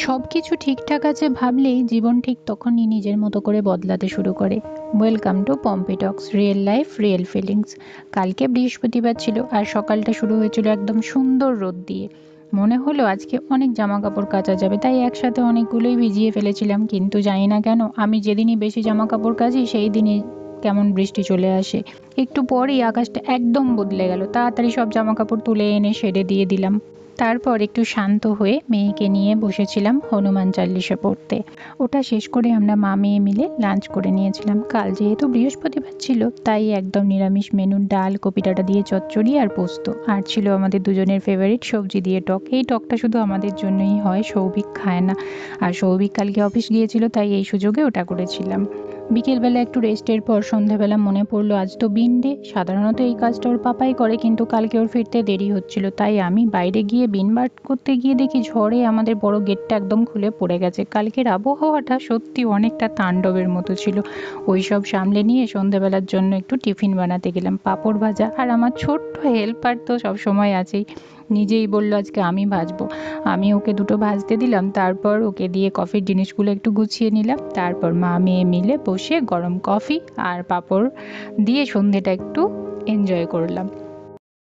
সব কিছু ঠিকঠাক আছে ভাবলেই জীবন ঠিক তখনই নিজের মতো করে বদলাতে শুরু করে। Welcome to Pompi Tux, real life real feelings. কালকে বৃহস্পতিবার ছিল আর সকালটা শুরু হয়েছিল একদম সুন্দর রোদ দিয়ে। মনে হলো আজকে অনেক জামা কাপড় কাচা যাবে, তাই একসাথে অনেকগুলোই ভিজিয়ে ফেলেছিলাম, কিন্তু জানি না কেন আমি যেদিনই বেশি জামা কাপড় কাচি সেই দিনই কেমন বৃষ্টি চলে আসে। একটু পরেই আকাশটা একদম বদলে গেল, তাড়াতাড়ি সব জামা কাপড় তুলে এনে শেডে দিয়ে দিলাম। তারপর একটু শান্ত হয়ে মেয়েকে নিয়ে বসেছিলাম হনুমান চালিসা পড়তে। ওটা শেষ করে আমরা মা মেয়ে মিলে লাঞ্চ করে নিয়েছিলাম। কাল যেহেতু বৃহস্পতিবার ছিল তাই একদম নিরামিষ মেনু, ডাল, কপি ডাঁটা দিয়ে চচ্চড়ি আর পোস্ত, আর ছিল আমাদের দুজনের ফেভারিট সবজি দিয়ে টক। এই টকটা শুধু আমাদের জন্যই হয়, সৌভিক খায় না। আর সৌভিক কালকে অফিস গিয়েছিল তাই এই সুযোগে ওটা করেছিলাম। বিকেলবেলা একটু রেস্টের পর সন্ধ্যাবেলা মনে পড়লো আজ তো বিন ডে। সাধারণত এই কাজটা ওর পাপাই করে, কিন্তু কালকে ওর ফিরতে দেরি হচ্ছিল, তাই আমি বাইরে গিয়ে বিন বার করতে গিয়ে দেখি ঝড়ে আমাদের বড় গেটটা একদম খুলে পড়ে গেছে। কালকের আবহাওয়াটা সত্যি অনেকটা তাণ্ডবের মতো ছিল। ওই সব সামলে নিয়ে সন্ধ্যাবেলার জন্য একটু টিফিন বানাতে গেলাম। পাঁপড় ভাজা আর আমার ছোট্ট হেল্পার তো সবসময় আছেই, নিজেই বললো আজকে আমি ভাজবো। আমি ওকে দুটো ভাজতে দিলাম, তারপর ওকে দিয়ে কফির জিনিসগুলো একটু গুছিয়ে নিলাম। তারপর মা মেয়ে মিলে বসে গরম কফি আর পাঁপড় দিয়ে সন্ধেটা একটু এনজয় করলাম।